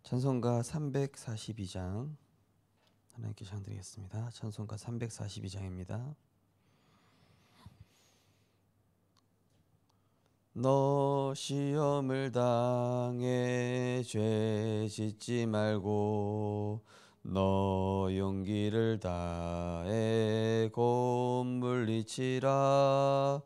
찬송가 342장 하나님께 찬양드리겠습니다. 찬송가 342장입니다. 너 시험을 당해 죄 짓지 말고 너 용기를 다해 곧 물리치라.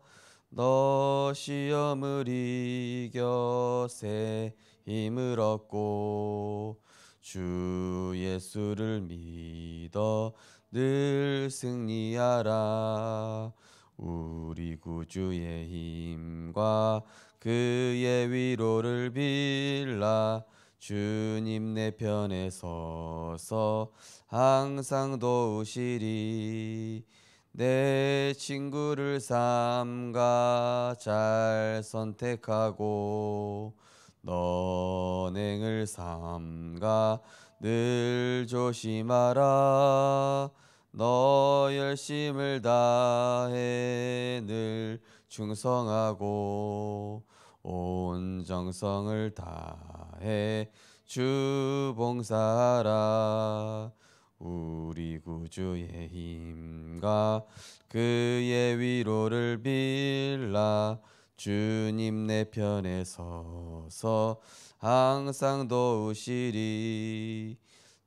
너 시험을 이겨 새 힘을 얻고 주 예수를 믿어 늘 승리하라. 우리 구주의 힘과 그의 위로를 빌라. 주님 내 편에 서서 항상 도우시리. 내 친구를 삼가 잘 선택하고 너행을 삼가 늘 조심하라. 너 열심을 다해 늘 충성하고 온 정성을 다해 주 봉사하라. 우리 구주의 힘과 그의 위로를 빌라. 주님 내 편에 서서 항상 도우시리.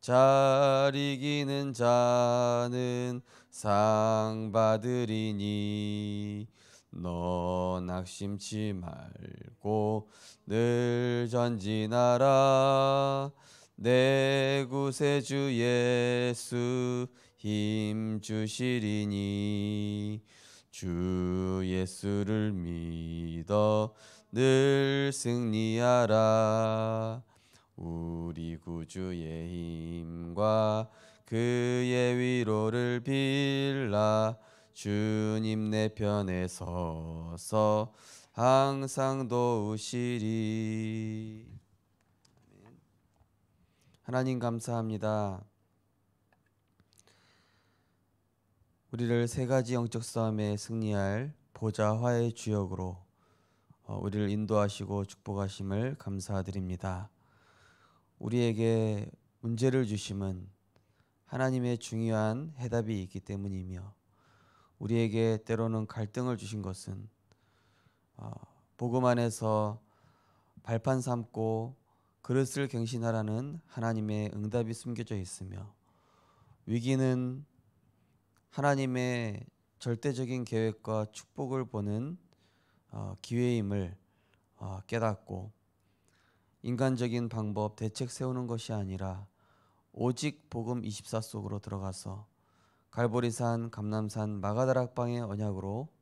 잘 이기는 자는 상 받으리니 너 낙심치 말고 늘 전진하라. 내 구세주 예수 힘 주시리니 주 예수를 믿어 늘 승리하라. 우리 구주의 힘과 그의 위로를 빌라. 주님 내 편에 서서 항상 도우시리. 하나님 감사합니다. 우리를 세 가지 영적 싸움에 승리할 보좌화의 주역으로 우리를 인도하시고 축복하심을 감사드립니다. 우리에게 문제를 주심은 하나님의 중요한 해답이 있기 때문이며, 우리에게 때로는 갈등을 주신 것은 복음 안에서 발판 삼고 그릇을 갱신하라는 하나님의 응답이 숨겨져 있으며, 위기는 하나님의 절대적인 계획과 축복을 보는 기회임을 깨닫고 인간적인 방법, 대책 세우는 것이 아니라 오직 복음 24 속으로 들어가서 갈보리산, 감람산, 마가다락방의 언약으로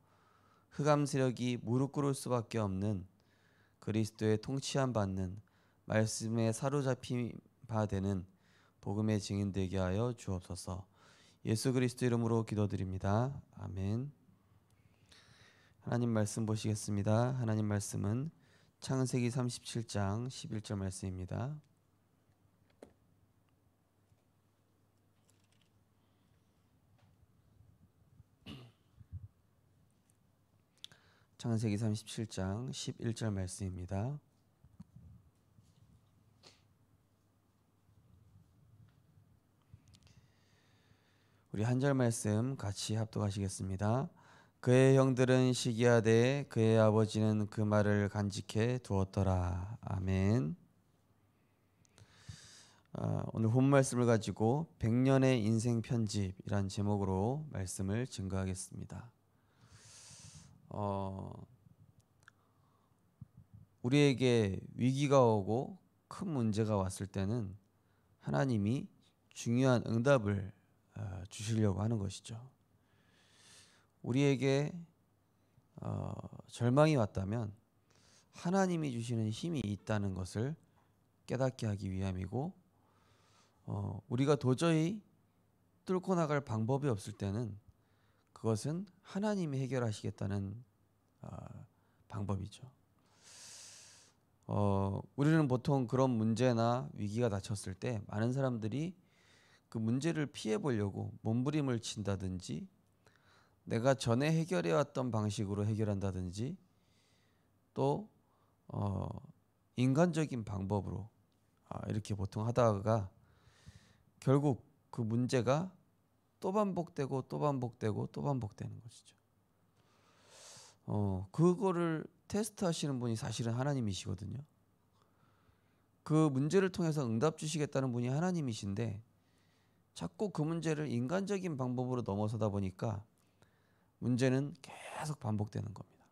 흑암 세력이 무릎 꿇을 수밖에 없는 그리스도의 통치함 받는 말씀에 사로잡힌 바 되는 복음의 증인 되게 하여 주옵소서. 예수 그리스도 이름으로 기도드립니다. 아멘. 하나님 말씀 보시겠습니다. 하나님 말씀은 창세기 37장 11절 말씀입니다. 창세기 37장 11절 말씀입니다. 우리 한 절 말씀 같이 합독하시겠습니다. 그의 형들은 시기하되 그의 아버지는 그 말을 간직해 두었더라. 아멘. 오늘 본 말씀을 가지고 100년의 인생 편집이란 제목으로 말씀을 증거하겠습니다. 우리에게 위기가 오고 큰 문제가 왔을 때는 하나님이 중요한 응답을 주시려고 하는 것이죠. 우리에게 절망이 왔다면 하나님이 주시는 힘이 있다는 것을 깨닫게 하기 위함이고, 우리가 도저히 뚫고 나갈 방법이 없을 때는 그것은 하나님이 해결하시겠다는 방법이죠. 우리는 보통 그런 문제나 위기가 닥쳤을 때 많은 사람들이 그 문제를 피해 보려고 몸부림을 친다든지, 내가 전에 해결해 왔던 방식으로 해결한다든지, 또 인간적인 방법으로 이렇게 보통 하다가 결국 그 문제가 또 반복되고 또 반복되고 또 반복되는 것이죠. 그거를 테스트하시는 분이 사실은 하나님이시거든요. 그 문제를 통해서 응답 주시겠다는 분이 하나님이신데 자꾸 그 문제를 인간적인 방법으로 넘어서다 보니까 문제는 계속 반복되는 겁니다.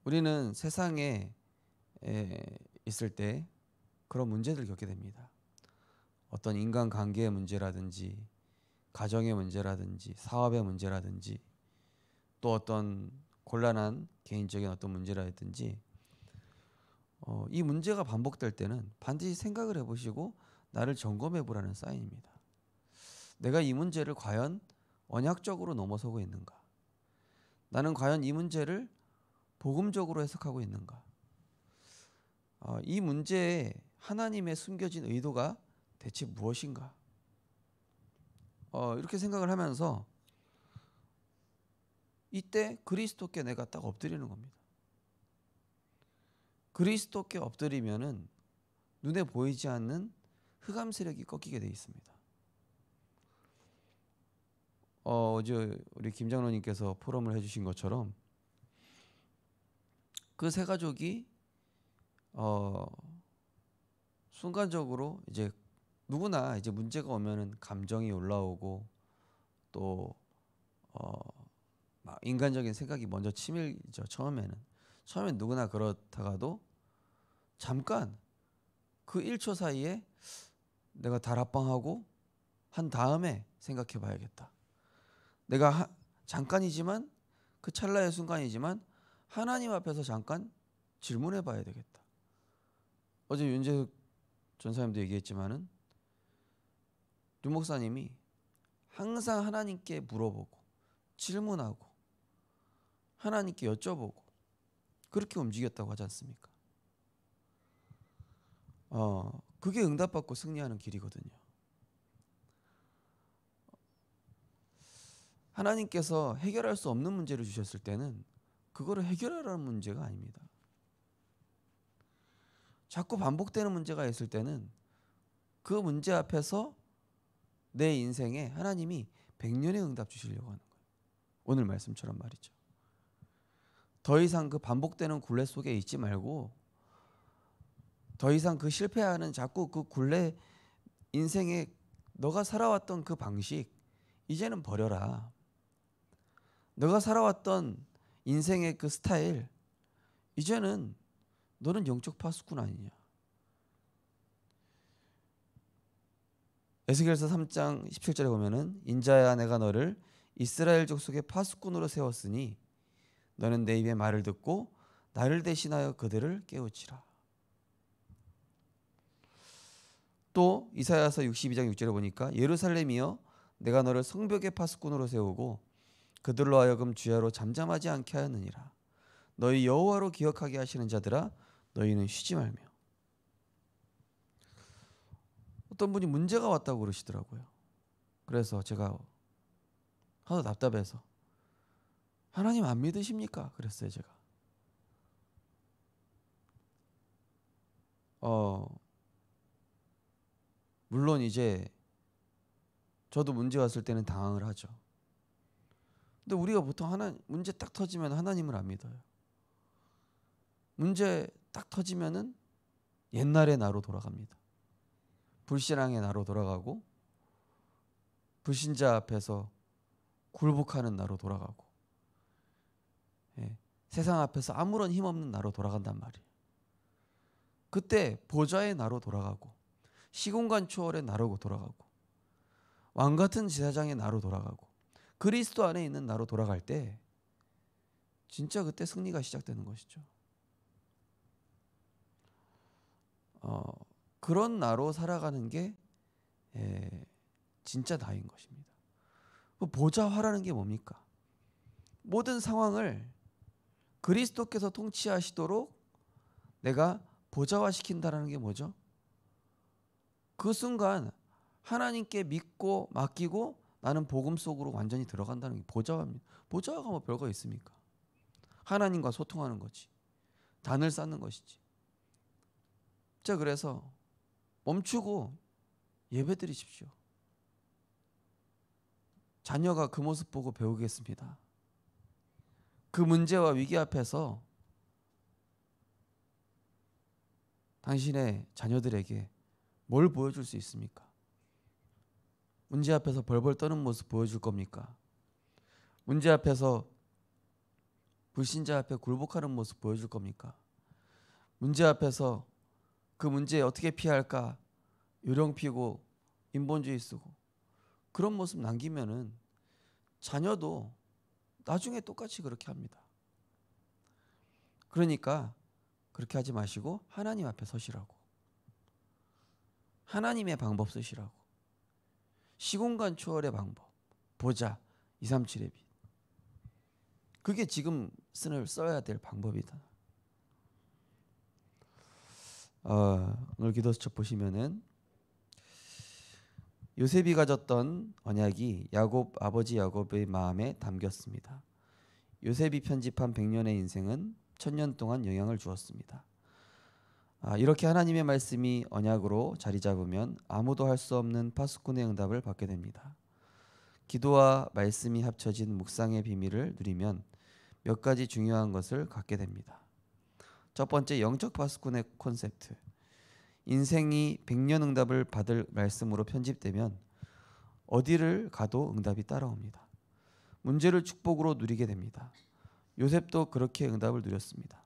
우리는 세상에 있을 때 그런 문제들을 겪게 됩니다. 어떤 인간관계의 문제라든지 가정의 문제라든지 사업의 문제라든지 또 어떤 곤란한 개인적인 어떤 문제라든지 이 문제가 반복될 때는 반드시 생각을 해보시고 나를 점검해 보라는 사인입니다. 내가 이 문제를 과연 언약적으로 넘어서고 있는가? 나는 과연 이 문제를 복음적으로 해석하고 있는가? 이 문제에 하나님의 숨겨진 의도가 대체 무엇인가? 이렇게 생각을 하면서 이때 그리스도께 내가 딱 엎드리는 겁니다. 그리스도께 엎드리면은 눈에 보이지 않는 흑암 세력이 꺾이게 돼 있습니다. 어제 우리 김장로님께서 포럼을 해주신 것처럼 그 세 가족이 순간적으로 이제 누구나 이제 문제가 오면은 감정이 올라오고 또 막 인간적인 생각이 먼저 치밀죠. 처음엔 누구나 그렇다가도 잠깐 그 1초 사이에 내가 다락방하고 한 다음에 생각해 봐야겠다. 내가 잠깐이지만 그 찰나의 순간이지만 하나님 앞에서 잠깐 질문해 봐야 되겠다. 어제 윤재석 전사님도 얘기했지만은 윤 목사님이 항상 하나님께 물어보고 질문하고 하나님께 여쭤보고 그렇게 움직였다고 하지 않습니까? 그게 응답받고 승리하는 길이거든요. 하나님께서 해결할 수 없는 문제를 주셨을 때는 그거를 해결하라는 문제가 아닙니다. 자꾸 반복되는 문제가 있을 때는 그 문제 앞에서 내 인생에 하나님이 100년의 응답 주시려고 하는 거예요. 오늘 말씀처럼 말이죠. 더 이상 그 반복되는 굴레 속에 있지 말고 더 이상 그 실패하는 자꾸 그 굴레 인생에 너가 살아왔던 그 방식 이제는 버려라. 너가 살아왔던 인생의 그 스타일 이제는 너는 영적 파수꾼 아니냐. 에스겔서 3장 17절에 보면은 인자야 내가 너를 이스라엘 족속의 파수꾼으로 세웠으니 너는 내 입의 말을 듣고 나를 대신하여 그들을 깨우치라. 또 이사야서 62장 6절에 보니까 예루살렘이여 내가 너를 성벽의 파수꾼으로 세우고 그들로 하여금 주야로 잠잠하지 않게 하였느니라. 너희 여호와로 기억하게 하시는 자들아 너희는 쉬지 말며. 어떤 분이 문제가 왔다고 그러시더라고요. 그래서 제가 하도 답답해서 하나님 안 믿으십니까? 그랬어요 제가. 물론 이제 저도 문제 왔을 때는 당황을 하죠. 근데 우리가 보통 문제 딱 터지면 하나님을 안 믿어요. 문제 딱 터지면은 옛날의 나로 돌아갑니다. 불신앙의 나로 돌아가고 불신자 앞에서 굴복하는 나로 돌아가고 세상 앞에서 아무런 힘없는 나로 돌아간단 말이에요. 그때 보좌의 나로 돌아가고 시공간 초월의 나로 돌아가고 왕같은 제사장의 나로 돌아가고 그리스도 안에 있는 나로 돌아갈 때 진짜 그때 승리가 시작되는 것이죠. 그런 나로 살아가는 게 진짜 나인 것입니다. 보좌화라는 게 뭡니까? 모든 상황을 그리스도께서 통치하시도록 내가 보좌화시킨다라는 게 뭐죠? 그 순간 하나님께 믿고 맡기고 나는 복음 속으로 완전히 들어간다는 게 보좌화입니다. 보좌화가 뭐 별거 있습니까? 하나님과 소통하는 거지. 단을 쌓는 것이지. 자, 그래서 멈추고 예배드리십시오. 자녀가 그 모습 보고 배우겠습니다. 그 문제와 위기 앞에서 당신의 자녀들에게 뭘 보여줄 수 있습니까? 문제 앞에서 벌벌 떠는 모습 보여줄 겁니까? 문제 앞에서 불신자 앞에 굴복하는 모습 보여줄 겁니까? 문제 앞에서 그 문제 어떻게 피할까 요령 피고 인본주의 쓰고 그런 모습 남기면은 자녀도 나중에 똑같이 그렇게 합니다. 그러니까 그렇게 하지 마시고 하나님 앞에 서시라고. 하나님의 방법 쓰시라고. 시공간 초월의 방법. 보자. 237의 빛. 그게 지금 써야 될 방법이다. 오늘 기도수첩 보시면은 요셉이 가졌던 언약이 아버지 야곱의 마음에 담겼습니다. 요셉이 편집한 100년의 인생은 1000년 동안 영향을 주었습니다. 이렇게 하나님의 말씀이 언약으로 자리 잡으면 아무도 할 수 없는 파수꾼의 응답을 받게 됩니다. 기도와 말씀이 합쳐진 묵상의 비밀을 누리면 몇 가지 중요한 것을 갖게 됩니다. 첫 번째, 영적 파수꾼의 콘셉트. 인생이 100년 응답을 받을 말씀으로 편집되면 어디를 가도 응답이 따라옵니다. 문제를 축복으로 누리게 됩니다. 요셉도 그렇게 응답을 누렸습니다.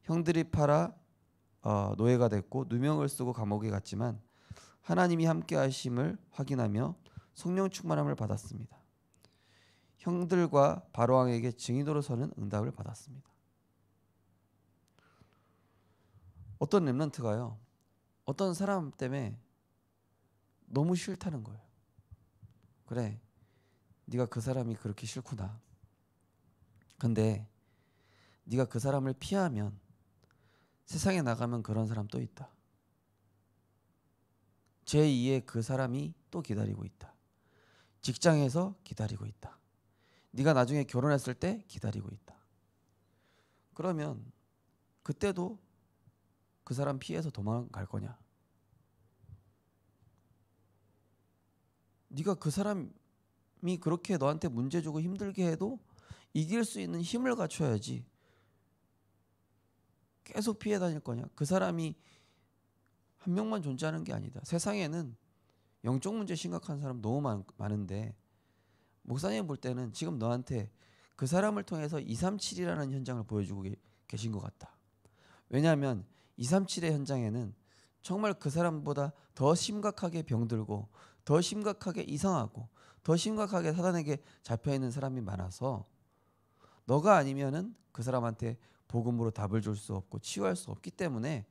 형들이 팔아 노예가 됐고 누명을 쓰고 감옥에 갔지만 하나님이 함께 하심을 확인하며 성령 충만함을 받았습니다. 형들과 바로왕에게 증인으로 서는 응답을 받았습니다. 어떤 렘넌트가요, 어떤 사람 때문에 너무 싫다는 거예요. 그래, 네가 그 사람이 그렇게 싫구나. 근데 네가 그 사람을 피하면 세상에 나가면 그런 사람 또 있다. 제2의 그 사람이 또 기다리고 있다. 직장에서 기다리고 있다. 네가 나중에 결혼했을 때 기다리고 있다. 그러면 그때도 그 사람 피해서 도망갈 거냐? 네가 그 사람이 그렇게 너한테 문제 주고 힘들게 해도 이길 수 있는 힘을 갖춰야지. 계속 피해 다닐 거냐? 그 사람이 한 명만 존재하는 게 아니다. 세상에는 영적 문제 심각한 사람 너무 많은데 목사님 볼 때는 지금 너한테 그 사람을 통해서 237이라는 현장을 보여주고 계신 것 같다. 왜냐하면 237의 현장에는 정말 그 사람보다 더 심각하게 병들고 더 심각하게 이상하고 더 심각하게 사단에게 잡혀있는 사람이 많아서 너가 아니면은 그 사람한테 복음으로 답을 줄 수 없고 치유할 수 없기 때문에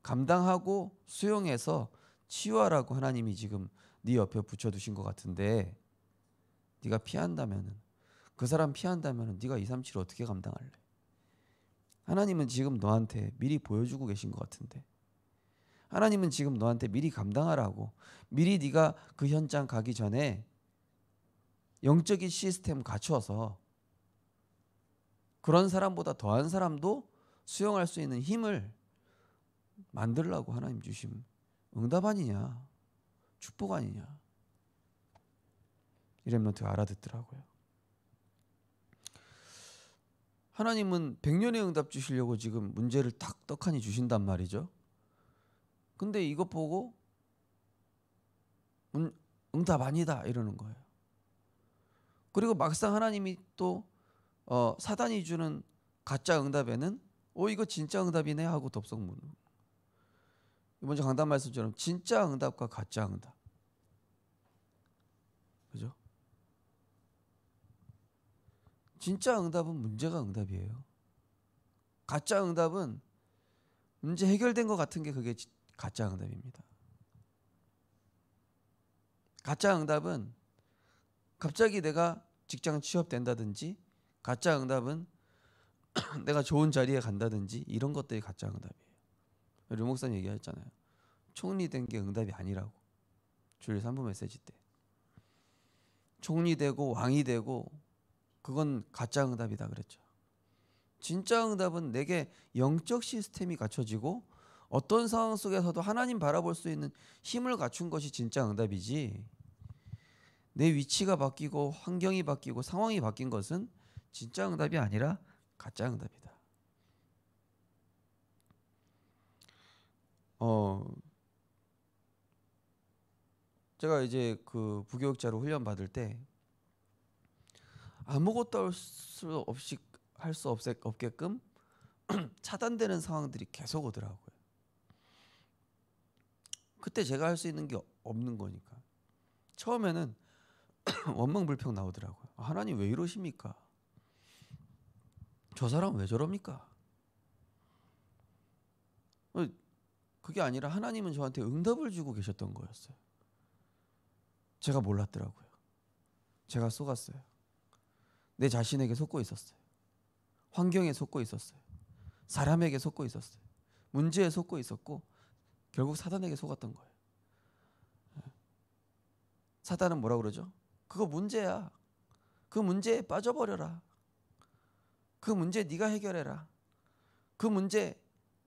감당하고 수용해서 치유하라고 하나님이 지금 네 옆에 붙여두신 것 같은데, 네가 피한다면은, 그 사람 피한다면은 네가 237을 어떻게 감당할래? 하나님은 지금 너한테 미리 보여주고 계신 것 같은데, 하나님은 지금 너한테 미리 감당하라고, 미리 네가 그 현장 가기 전에 영적인 시스템 갖춰서 그런 사람보다 더한 사람도 수용할 수 있는 힘을 만들라고 하나님 주심 응답 아니냐, 축복 아니냐. 이 렘넌트가 알아듣더라고요. 하나님은 100년의 응답 주시려고 지금 문제를 탁 떡하니 주신단 말이죠. 근데 이것 보고 응답 아니다 이러는 거예요. 그리고 막상 하나님이 또 사단이 주는 가짜 응답에는 이거 진짜 응답이네 하고 덥석 묻는. 먼저 강단 말씀처럼 진짜 응답과 가짜 응답, 그죠? 진짜 응답은 문제가 응답이에요. 가짜 응답은 문제 해결된 것 같은 게 그게 가짜 응답입니다. 가짜 응답은 갑자기 내가 직장 취업된다든지, 가짜 응답은 내가 좋은 자리에 간다든지, 이런 것들이 가짜 응답이에요. 류 목사님 얘기했잖아요. 총리 된 게 응답이 아니라고. 주일 3부 메시지 때. 총리 되고 왕이 되고 그건 가짜 응답이다 그랬죠. 진짜 응답은 내게 영적 시스템이 갖춰지고 어떤 상황 속에서도 하나님 바라볼 수 있는 힘을 갖춘 것이 진짜 응답이지, 내 위치가 바뀌고 환경이 바뀌고 상황이 바뀐 것은 진짜 응답이 아니라 가짜 응답이다. 제가 이제 그 부교육자로 훈련 받을 때 아무것도 할 수 없게끔 차단되는 상황들이 계속 오더라고요. 그때 제가 할 수 있는 게 없는 거니까. 처음에는 원망불평 나오더라고요. 하나님 왜 이러십니까? 저 사람 왜 저럽니까? 그게 아니라 하나님은 저한테 응답을 주고 계셨던 거였어요. 제가 몰랐더라고요. 제가 속았어요. 내 자신에게 속고 있었어요. 환경에 속고 있었어요. 사람에게 속고 있었어요. 문제에 속고 있었고 결국 사단에게 속았던 거예요. 사단은 뭐라 그러죠? 그거 문제야. 그 문제에 빠져버려라. 그 문제 네가 해결해라. 그 문제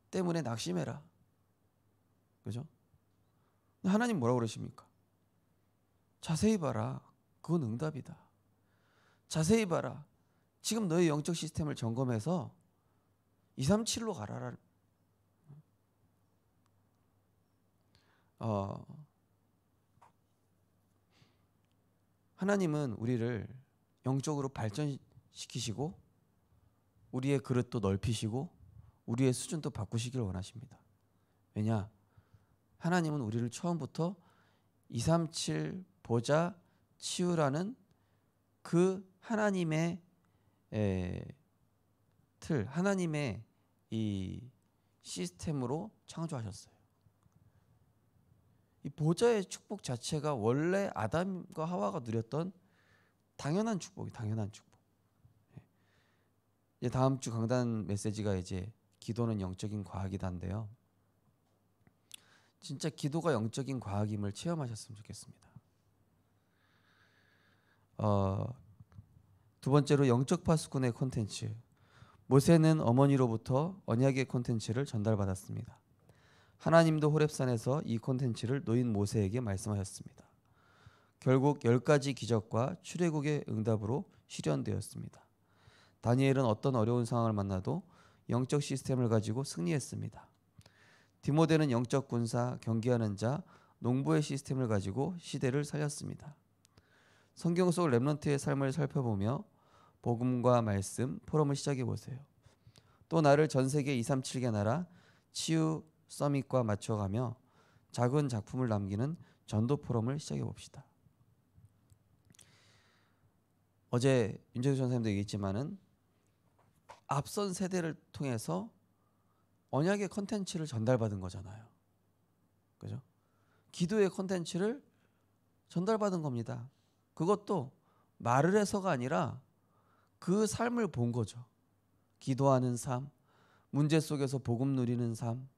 때문에 낙심해라. 그죠? 하나님 뭐라 그러십니까? 자세히 봐라. 그건 응답이다. 자세히 봐라. 지금 너의 영적 시스템을 점검해서 237로 가라. 하나님은 우리를 영적으로 발전시키시고 우리의 그릇도 넓히시고 우리의 수준도 바꾸시길 원하십니다. 왜냐? 하나님은 우리를 처음부터 237 보좌 치유라는 그 하나님의 틀, 하나님의 이 시스템으로 창조하셨어요. 이 보좌의 축복 자체가 원래 아담과 하와가 누렸던 당연한 당연한 축복. 이제 다음 주 강단 메시지가 이제 기도는 영적인 과학이다인데요. 진짜 기도가 영적인 과학임을 체험하셨으면 좋겠습니다. 두 번째로 영적 파수꾼의 콘텐츠. 모세는 어머니로부터 언약의 콘텐츠를 전달받았습니다. 하나님도 호렙산에서 이 콘텐츠를 노인 모세에게 말씀하셨습니다. 결국 10가지 기적과 출애굽의 응답으로 실현되었습니다. 다니엘은 어떤 어려운 상황을 만나도 영적 시스템을 가지고 승리했습니다. 디모데는 영적 군사, 경계하는 자, 농부의 시스템을 가지고 시대를 살렸습니다. 성경 속 렘넌트의 삶을 살펴보며 복음과 말씀 포럼을 시작해 보세요. 또 나를 전 세계 237개 나라 치유 서밋과 맞춰가며 작은 작품을 남기는 전도 포럼을 시작해 봅시다. 어제 윤재수 전사님도 얘기했지만은 앞선 세대를 통해서 언약의 컨텐츠를 전달받은 거잖아요. 그죠? 기도의 컨텐츠를 전달받은 겁니다. 그것도 말을 해서가 아니라 그 삶을 본 거죠. 기도하는 삶, 문제 속에서 복음 누리는 삶,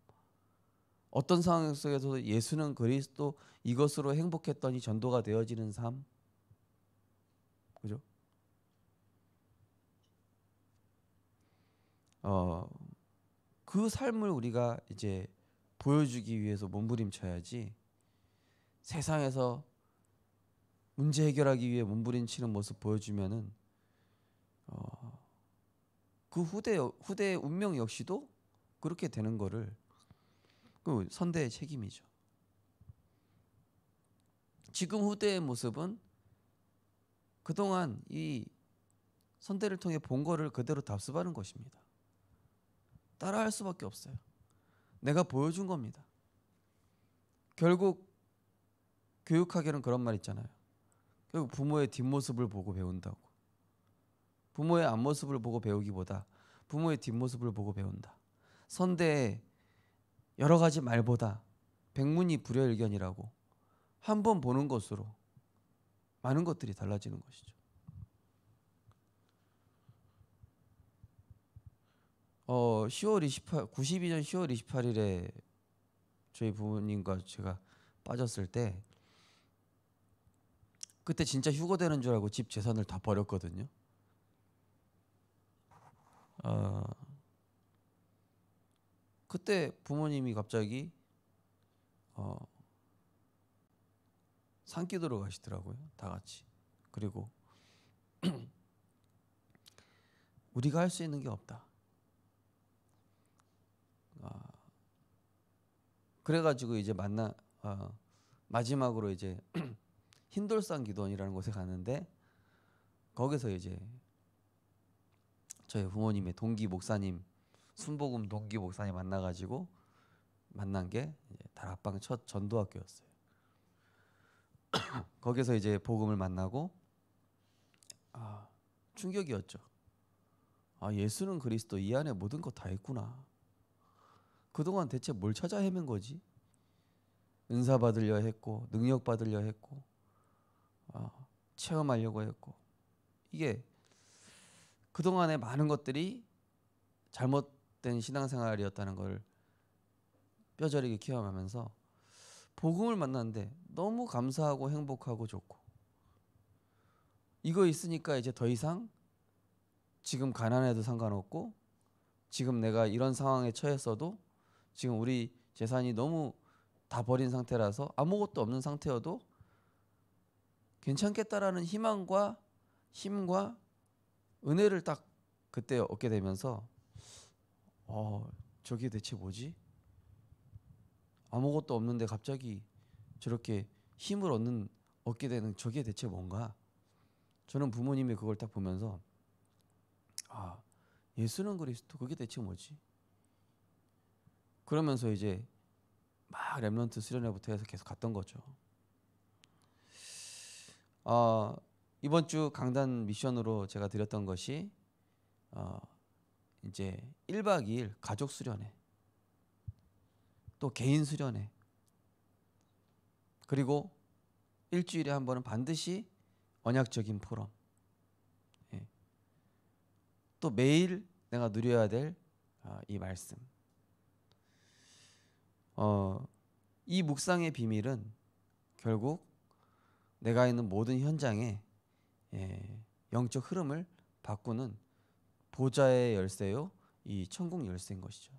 어떤 상황 속에서도 예수는 그리스도 이것으로 행복했더니 전도가 되어지는 삶. 그죠? 그 삶을 우리가 이제 보여주기 위해서 몸부림쳐야지, 세상에서 문제 해결하기 위해 몸부림치는 모습 보여주면은 그 후대의 운명 역시도 그렇게 되는 거를 그 선대의 책임이죠. 지금 후대의 모습은 그동안 이 선대를 통해 본 거를 그대로 답습하는 것입니다. 따라할 수밖에 없어요. 내가 보여준 겁니다. 결국 교육학에는 그런 말 있잖아요. 결국 부모의 뒷모습을 보고 배운다고. 부모의 앞모습을 보고 배우기보다 부모의 뒷모습을 보고 배운다. 선대의 여러 가지 말보다 백문이 불여일견이라고 한 번 보는 것으로 많은 것들이 달라지는 것이죠. 92년 10월 28일에 저희 부모님과 제가 빠졌을 때, 그때 진짜 휴거 되는 줄 알고 집 재산을 다 버렸거든요. 그때 부모님이 갑자기 산기도로 가시더라고요. 다 같이. 그리고 우리가 할 수 있는 게 없다. 그래가지고 이제 마지막으로 이제 흰돌산 기도원이라는 곳에 갔는데 거기서 이제 저희 부모님의 동기 목사님, 순복음 동기 목사님 만나가지고 만난 게 다락방 첫 전도학교였어요. 거기서 이제 복음을 만나고 충격이었죠. 예수는 그리스도, 이 안에 모든 거 다 있구나. 그동안 대체 뭘 찾아 헤맨 거지? 은사 받으려 했고, 능력 받으려 했고, 체험하려고 했고, 이게 그동안의 많은 것들이 잘못된 신앙생활이었다는 걸 뼈저리게 체험하면서 복음을 만났는데 너무 감사하고 행복하고 좋고, 이거 있으니까 이제 더 이상 지금 가난해도 상관없고, 지금 내가 이런 상황에 처했어도, 지금 우리 재산이 너무 다 버린 상태라서 아무것도 없는 상태여도 괜찮겠다라는 희망과 힘과 은혜를 딱 그때 얻게 되면서 저게 대체 뭐지? 아무것도 없는데 갑자기 저렇게 힘을 얻게 되는 저게 대체 뭔가? 저는 부모님이 그걸 딱 보면서 예수는 그리스도, 그게 대체 뭐지? 그러면서 이제 막 렘넌트 수련회부터 해서 계속 갔던 거죠. 이번 주 강단 미션으로 제가 드렸던 것이 이제 1박 2일 가족 수련회, 또 개인 수련회, 그리고 일주일에 한 번은 반드시 언약적인 포럼, 또 매일 내가 누려야 될 이 말씀. 이 묵상의 비밀은 결국 내가 있는 모든 현장에 영적 흐름을 바꾸는 보좌의 열쇠요, 이 천국 열쇠인 것이죠.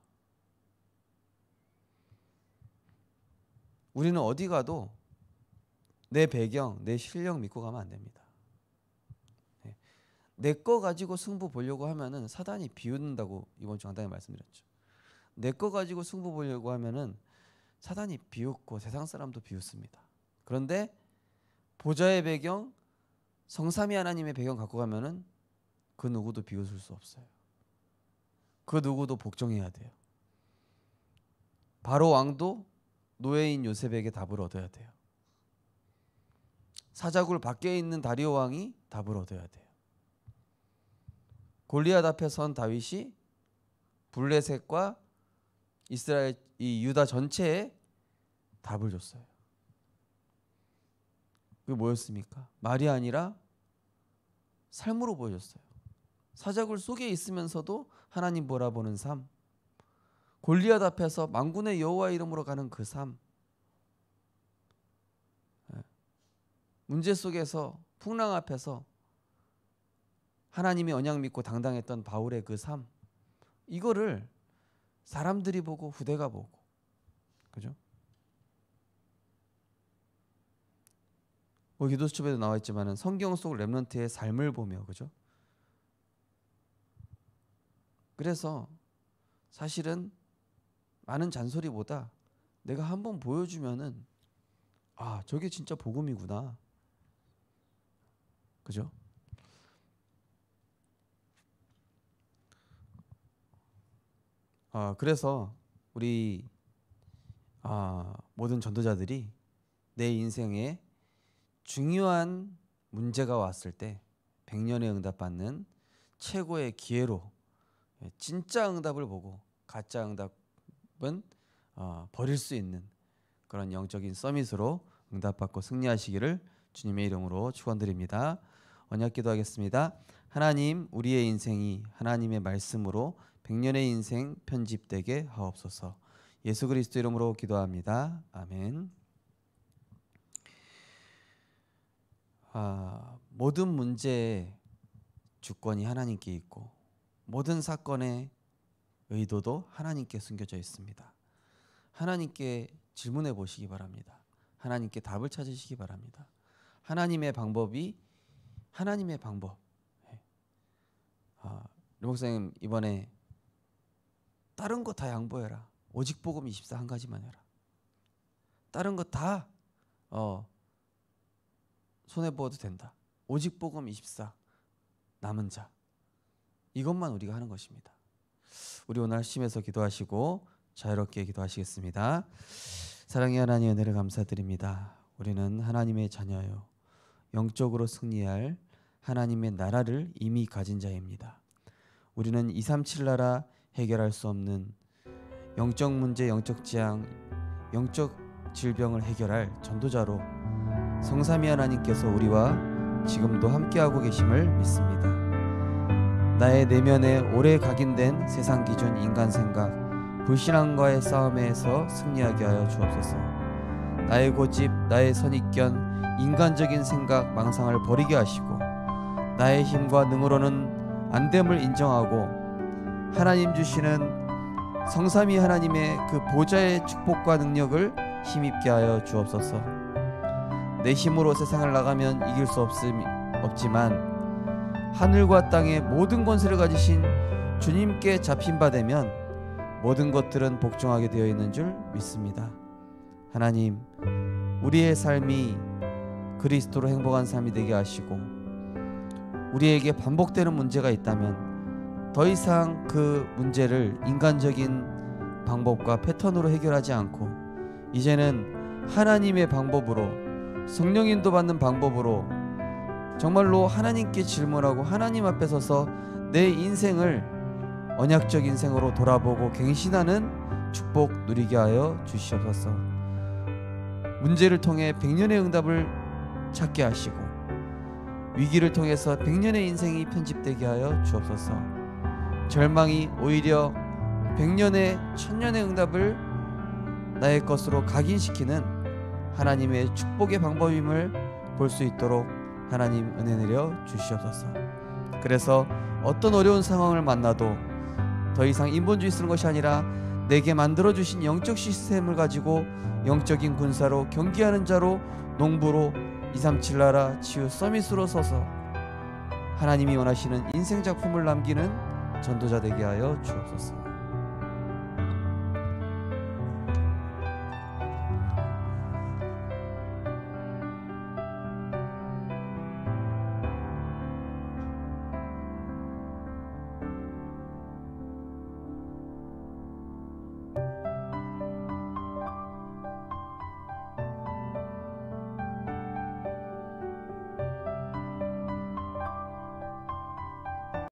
우리는 어디 가도 내 배경, 내 실력 믿고 가면 안 됩니다. 내 거 가지고 승부 보려고 하면은 사단이 비웃는다고 이번 주 강단에 말씀드렸죠. 내 거 가지고 승부 보려고 하면은 사단이 비웃고 세상 사람도 비웃습니다. 그런데 보좌의 배경, 성삼위 하나님의 배경 갖고 가면은 그 누구도 비웃을 수 없어요. 그 누구도 복종해야 돼요. 바로 왕도 노예인 요셉에게 답을 얻어야 돼요. 사자굴 밖에 있는 다리오 왕이 답을 얻어야 돼요. 골리앗 앞에 선 다윗이 블레셋과 이스라엘, 이 유다 전체에 답을 줬어요. 그게 뭐였습니까? 말이 아니라 삶으로 보여줬어요. 사자굴 속에 있으면서도 하나님 바라보는 삶, 골리앗 앞에서 만군의 여호와 이름으로 가는 그 삶, 문제 속에서 풍랑 앞에서 하나님의 언약 믿고 당당했던 바울의 그 삶, 이거를 사람들이 보고 후대가 보고, 그죠? 기도 수첩에도 나와 있지만은 성경 속 렘넌트의 삶을 보며, 그죠? 그래서 사실은 많은 잔소리보다 내가 한번 보여주면은 저게 진짜 복음이구나, 그죠? 그래서 우리 모든 전도자들이 내 인생에 중요한 문제가 왔을 때 100년의 응답받는 최고의 기회로 진짜 응답을 보고 가짜 응답은 버릴 수 있는 그런 영적인 서밋으로 응답받고 승리하시기를 주님의 이름으로 축원드립니다. 언약 기도하겠습니다. 하나님, 우리의 인생이 하나님의 말씀으로 100년의 인생 편집되게 하옵소서. 예수 그리스도 이름으로 기도합니다. 아멘. 모든 문제의 주권이 하나님께 있고 모든 사건의 의도도 하나님께 숨겨져 있습니다. 하나님께 질문해 보시기 바랍니다. 하나님께 답을 찾으시기 바랍니다. 하나님의 방법이 하나님의 방법. 류 목사님 이번에 다른 거 다 양보해라. 오직 복음 24 한 가지만 해라. 다른 거 다 손해 보아도 된다. 오직 복음 24 남은 자. 이것만 우리가 하는 것입니다. 우리 오늘 핵심에서 기도하시고 자유롭게 기도하시겠습니다. 사랑의 하나님 은혜를 감사드립니다. 우리는 하나님의 자녀요, 영적으로 승리할 하나님의 나라를 이미 가진 자입니다. 우리는 237 나라 해결할 수 없는 영적 문제, 영적 지향, 영적 질병을 해결할 전도자로 성삼위 하나님께서 우리와 지금도 함께하고 계심을 믿습니다. 나의 내면에 오래 각인된 세상 기준, 인간 생각, 불신앙과의 싸움에서 승리하게 하여 주옵소서. 나의 고집, 나의 선입견, 인간적인 생각, 망상을 버리게 하시고 나의 힘과 능으로는 안됨을 인정하고 하나님 주시는 성삼위 하나님의 그 보좌의 축복과 능력을 힘입게 하여 주옵소서. 내 힘으로 세상을 나가면 이길 수 없지만 하늘과 땅의 모든 권세를 가지신 주님께 잡힌 바 되면 모든 것들은 복종하게 되어 있는 줄 믿습니다. 하나님, 우리의 삶이 그리스도로 행복한 삶이 되게 하시고 우리에게 반복되는 문제가 있다면 더 이상 그 문제를 인간적인 방법과 패턴으로 해결하지 않고 이제는 하나님의 방법으로, 성령 인도받는 방법으로 정말로 하나님께 질문하고 하나님 앞에 서서 내 인생을 언약적 인생으로 돌아보고 갱신하는 축복 누리게 하여 주시옵소서. 문제를 통해 100년의 응답을 찾게 하시고 위기를 통해서 100년의 인생이 편집되게 하여 주옵소서. 절망이 오히려 100년의 1000년의 응답을 나의 것으로 각인시키는 하나님의 축복의 방법임을 볼 수 있도록 하나님 은혜 내려 주시옵소서. 그래서 어떤 어려운 상황을 만나도 더 이상 인본주의 쓰는 것이 아니라 내게 만들어주신 영적 시스템을 가지고 영적인 군사로 경기하는 자로, 농부로, 237 나라 치유 서밋으로 서서 하나님이 원하시는 인생 작품을 남기는 전도자 되게 하여 주옵소서.